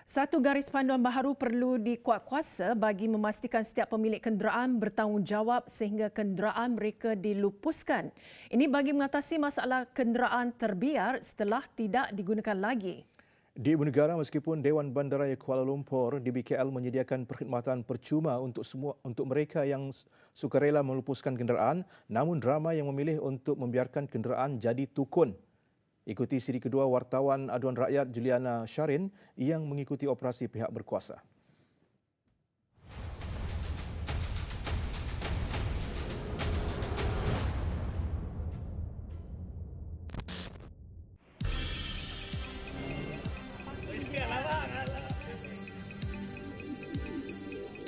Satu garis panduan baharu perlu dikuatkuasa bagi memastikan setiap pemilik kenderaan bertanggungjawab sehingga kenderaan mereka dilupuskan. Ini bagi mengatasi masalah kenderaan terbiar setelah tidak digunakan lagi. Di Ibu Negara, meskipun Dewan Bandaraya Kuala Lumpur DBKL menyediakan perkhidmatan percuma untuk mereka yang sukarela melupuskan kenderaan, namun ramai yang memilih untuk membiarkan kenderaan jadi tukun. Ikuti siri kedua wartawan Aduan Rakyat Juliana Sharin yang mengikuti operasi pihak berkuasa.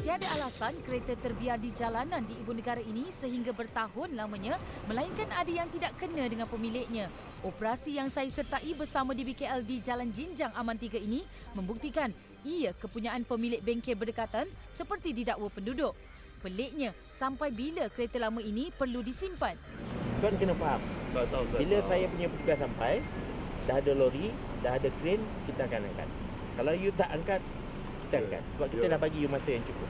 Tiada alasan kereta terbiar di jalanan di Ibu Negara ini sehingga bertahun lamanya, melainkan ada yang tidak kena dengan pemiliknya. Operasi yang saya sertai bersama DBKL di Jalan Jinjang Aman 3 ini membuktikan ia kepunyaan pemilik bengkel berdekatan seperti didakwa penduduk. Peliknya, sampai bila kereta lama ini perlu disimpan? Tuan kena faham, bila saya punya petugas sampai, dah ada lori, dah ada kren, kita akan angkat. Kalau you tak angkat, kita angkat. Sebab kita dah bagi you masa yang cukup.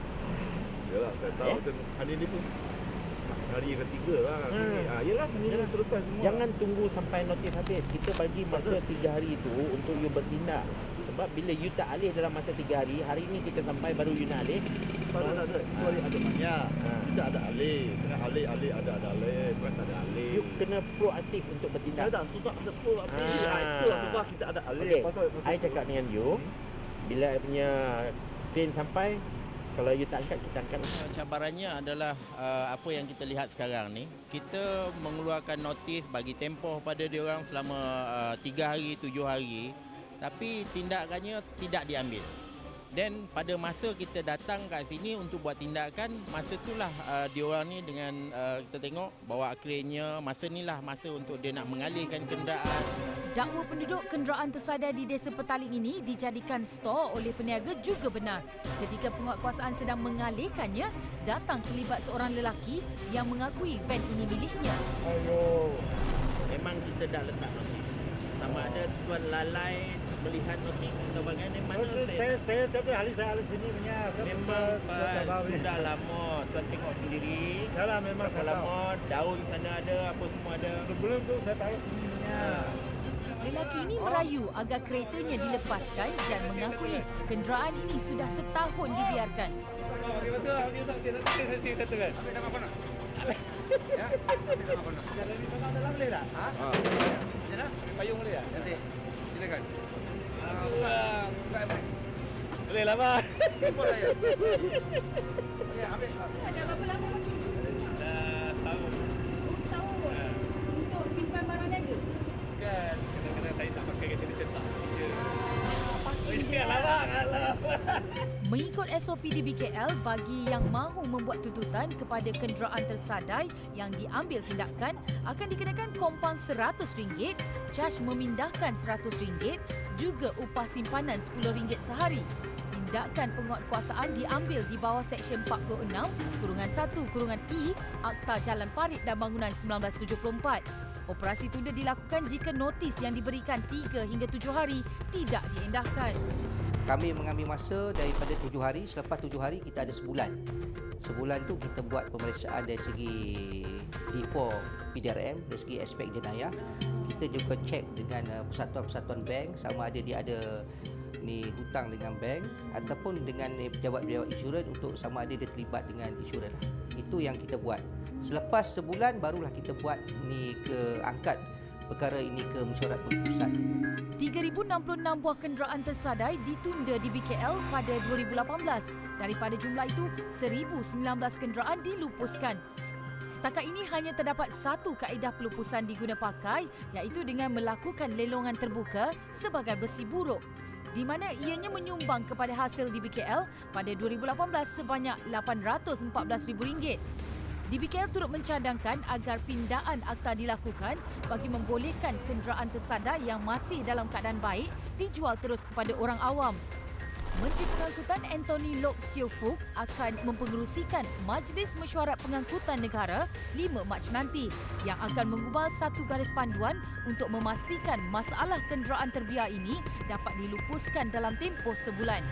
Yalah, saya tahu hari ni pun hari ketiga lah. Yalah, hari ni selesai semua. Jangan tunggu sampai notis habis. Kita bagi masa 3 hari itu untuk you bertindak. Sebab bila you tak alih dalam masa 3 hari, hari ni kita sampai baru you nak alih. Tak ada. Ada banyak. Kita ada alih. Kena alih, ada alih. Bukan tak ada alih. You kena proaktif untuk bertindak. Dah, sudah sepuluh alih. Itu apa kita ada alih. Okay, I cakap dengan you, bila I punya kren sampai, kalau you tak angkat, kita angkat. Cabarannya adalah apa yang kita lihat sekarang ni. Kita mengeluarkan notis bagi tempoh pada diorang selama 3 hari, 7 hari. Tapi tindakannya tidak diambil. Dan pada masa kita datang kat sini untuk buat tindakan, masa itulah diorang ni dengan kita tengok bawa krennya, masa inilah masa untuk dia nak mengalihkan kenderaan. Dakwa penduduk kenderaan tersadai di Desa Petaling ini dijadikan stor oleh peniaga juga benar. Ketika penguatkuasaan sedang mengalihkannya, datang terlibat seorang lelaki yang mengakui van ini miliknya. Memang kita dah letak notis. Sama ada tuan lalai melihat notis atau bagaimana. Saya tapi hari saya alih sini punya. Memang sudah lama tuan tengok sendiri. Yalah, memang berapa lama daun sana ada, apa semua ada. Sebelum tu saya taruh sini punya. Lelaki ini merayu agar keretanya dilepaskan dan mengakui kenderaan ini sudah setahun dibiarkan. Payung boleh tak? Nanti. Silakan. Boleh lah, Pak. Import saya. Ya, ambil. Ada berapa lama lagi? Dah tahun. Tahun. Untuk simpan barang niaga? Kan, kadang-kadang saya tak pakai kereta cetak. Mengikut SOP DBKL, bagi yang mahu membuat tuntutan kepada kenderaan tersadai yang diambil tindakan akan dikenakan kompaun RM100, caj memindahkan RM100, juga upah simpanan RM10 sehari. Tindakan penguatkuasaan diambil di bawah Seksyen 46(1)(e) Akta Jalan Parit dan Bangunan 1974. Operasi tunda dilakukan jika notis yang diberikan 3 hingga 7 hari tidak diendahkan. Kami mengambil masa daripada 7 hari, selepas 7 hari kita ada sebulan. Sebulan tu kita buat pemeriksaan dari segi D4 PDRM, dari segi aspek jenayah. Kita juga cek dengan persatuan-persatuan bank sama ada dia ada hutang dengan bank ataupun dengan pejabat-pejabat insurans untuk sama ada dia terlibat dengan insurans. Itu yang kita buat. Selepas sebulan barulah kita buat angkat perkara ini ke mesyuarat pengurusan. 3,066 buah kenderaan tersadai ditunda di BKL pada 2018. Daripada jumlah itu, 1,019 kenderaan dilupuskan. Setakat ini hanya terdapat satu kaedah pelupusan diguna pakai, iaitu dengan melakukan lelongan terbuka sebagai besi buruk, di mana ianya menyumbang kepada hasil di BKL pada 2018 sebanyak RM814,000. DBKL turut mencadangkan agar pindaan akta dilakukan bagi membolehkan kenderaan tersadai yang masih dalam keadaan baik dijual terus kepada orang awam. Menteri Pengangkutan Anthony Loke Siew Fook akan mempengerusikan Majlis Mesyuarat Pengangkutan Negara 5 Mac nanti yang akan mengubal satu garis panduan untuk memastikan masalah kenderaan terbiar ini dapat dilupuskan dalam tempoh sebulan.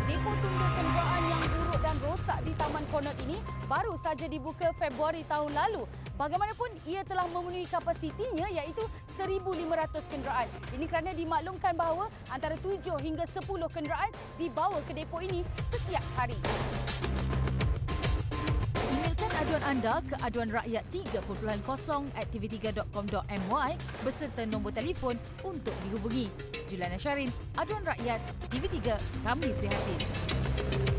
Depo tunda kenderaan yang buruk dan rosak di Taman Konot ini baru saja dibuka Februari tahun lalu. Bagaimanapun, ia telah memenuhi kapasitinya iaitu 1,500 kenderaan. Ini kerana dimaklumkan bahawa antara 7 hingga 10 kenderaan dibawa ke depo ini setiap hari. Emailkan aduan anda ke aduanrakyat3.0@tv3.com.my beserta nombor telefon untuk dihubungi. Juliana Syarin, Aduan Rakyat, TV3, kami prihatin.